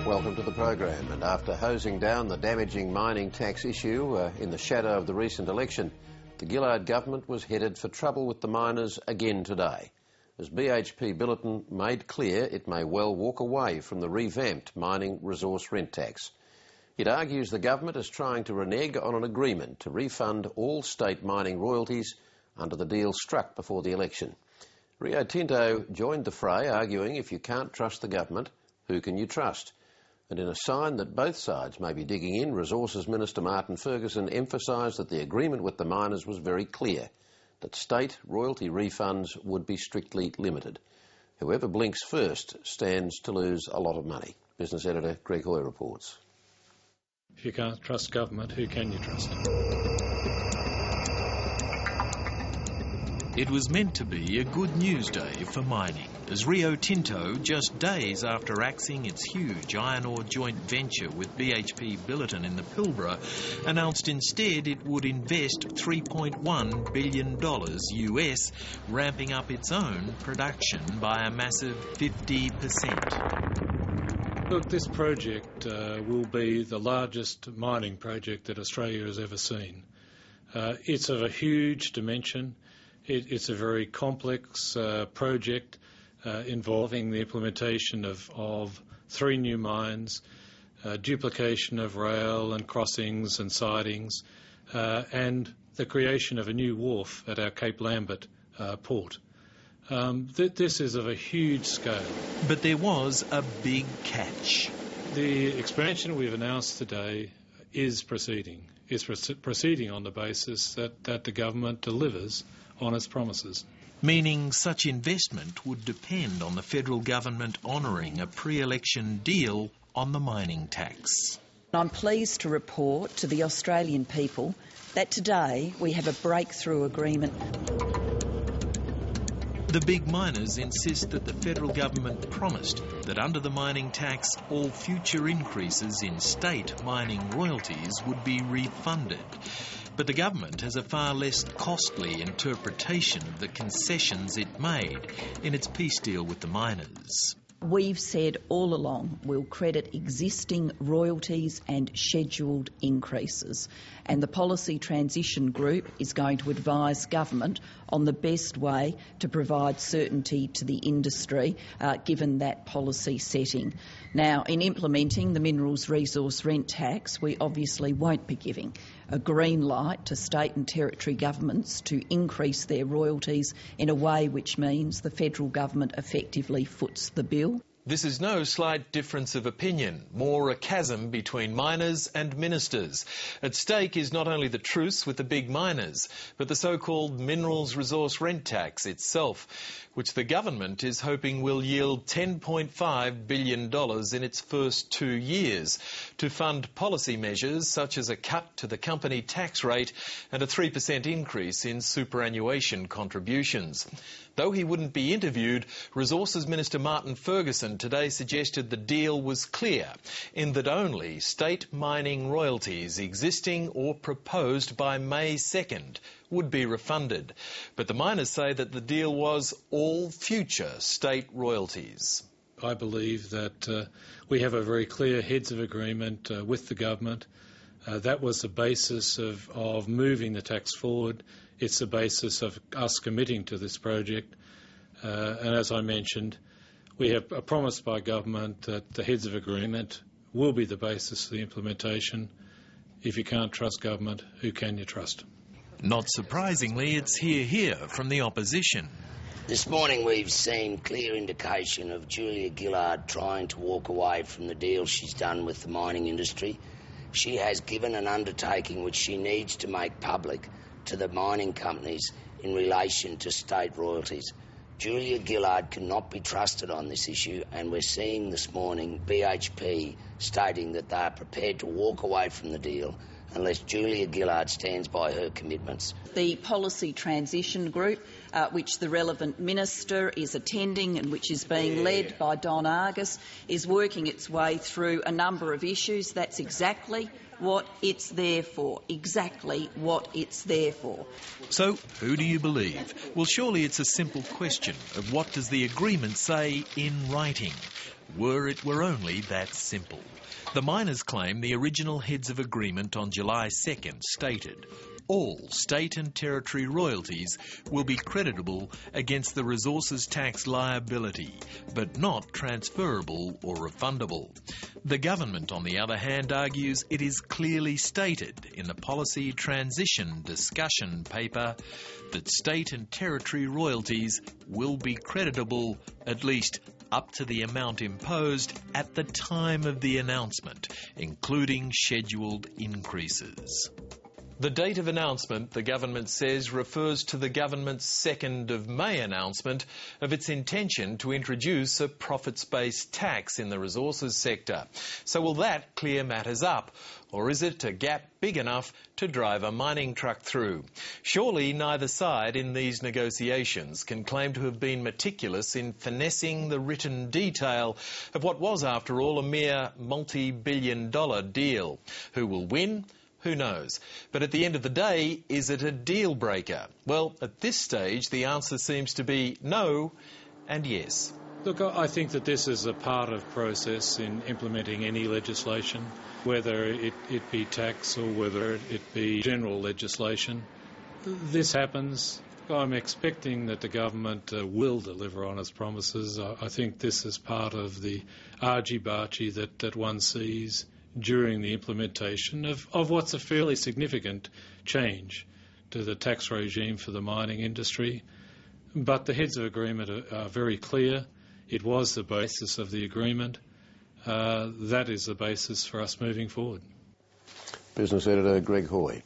Welcome to the program. And after hosing down the damaging mining tax issue in the shadow of the recent election, the Gillard Government was headed for trouble with the miners again today, as BHP Billiton made clear it may well walk away from the revamped mining resource rent tax. It argues the government is trying to renege on an agreement to refund all state mining royalties under the deal struck before the election. Rio Tinto joined the fray, arguing if you can't trust the government, who can you trust? And in a sign that both sides may be digging in, Resources Minister Martin Ferguson emphasised that the agreement with the miners was very clear, that state royalty refunds would be strictly limited. Whoever blinks first stands to lose a lot of money. Business editor Greg Hoy reports. If you can't trust government, who can you trust? It was meant to be a good news day for mining, as Rio Tinto, just days after axing its huge iron ore joint venture with BHP Billiton in the Pilbara, announced instead it would invest $3.1 billion US, ramping up its own production by a massive 50%. Look, this project will be the largest mining project that Australia has ever seen. It's of a huge dimension. It's a very complex project involving the implementation of 3 new mines, duplication of rail and crossings and sidings, and the creation of a new wharf at our Cape Lambert port. This is of a huge scale. But there was a big catch. The expansion we've announced today is proceeding. It's proceeding on the basis that the government delivers on its promises. Meaning such investment would depend on the federal government honouring a pre-election deal on the mining tax. I'm pleased to report to the Australian people that today we have a breakthrough agreement. The big miners insist that the federal government promised that under the mining tax all future increases in state mining royalties would be refunded. But the government has a far less costly interpretation of the concessions it made in its peace deal with the miners. We've said all along we'll credit existing royalties and scheduled increases, and the Policy Transition Group is going to advise government on the best way to provide certainty to the industry given that policy setting. Now, in implementing the Minerals Resource Rent Tax, we obviously won't be giving a green light to state and territory governments to increase their royalties in a way which means the federal government effectively foots the bill. This is no slight difference of opinion, more a chasm between miners and ministers. At stake is not only the truce with the big miners, but the so-called Minerals Resource Rent Tax itself, which the government is hoping will yield $10.5 billion in its first 2 years to fund policy measures such as a cut to the company tax rate and a 3% increase in superannuation contributions. Though he wouldn't be interviewed, Resources Minister Martin Ferguson today suggested the deal was clear in that only state mining royalties existing or proposed by May 2nd would be refunded. But the miners say that the deal was all future state royalties. I believe that we have a very clear heads of agreement with the government. That was the basis of moving the tax forward. It's the basis of us committing to this project. And as I mentioned, we have a promise by government that the heads of agreement will be the basis of the implementation. If you can't trust government, who can you trust? Not surprisingly, it's hear from the opposition. This morning we've seen clear indication of Julia Gillard trying to walk away from the deal she's done with the mining industry. She has given an undertaking which she needs to make public to the mining companies in relation to state royalties. Julia Gillard cannot be trusted on this issue, and we're seeing this morning BHP stating that they are prepared to walk away from the deal unless Julia Gillard stands by her commitments. The Policy Transition Group, which the relevant minister is attending and which is being led by Don Argus, is working its way through a number of issues. That's exactly what it's there for. Exactly what it's there for. So, who do you believe? Well, surely it's a simple question of what does the agreement say in writing? Were it were only that simple. The miners claim the original heads of agreement on July 2nd stated all state and territory royalties will be creditable against the resources tax liability, but not transferable or refundable. The government, on the other hand, argues it is clearly stated in the policy transition discussion paper that state and territory royalties will be creditable at least up to the amount imposed at the time of the announcement, including scheduled increases. The date of announcement, the government says, refers to the government's 2nd of May announcement of its intention to introduce a profits-based tax in the resources sector. So will that clear matters up? Or is it a gap big enough to drive a mining truck through? Surely neither side in these negotiations can claim to have been meticulous in finessing the written detail of what was, after all, a mere multi-billion-dollar deal. Who will win? Who knows? But at the end of the day, is it a deal breaker? Well, at this stage, the answer seems to be no and yes. Look, I think that this is a part of process in implementing any legislation, whether it be tax or whether it be general legislation. This happens. I'm expecting that the government will deliver on its promises. I think this is part of the argy-bargy that one sees during the implementation of what's a fairly significant change to the tax regime for the mining industry. But the heads of agreement are very clear. It was the basis of the agreement. That is the basis for us moving forward. Business Editor Greg Hoy.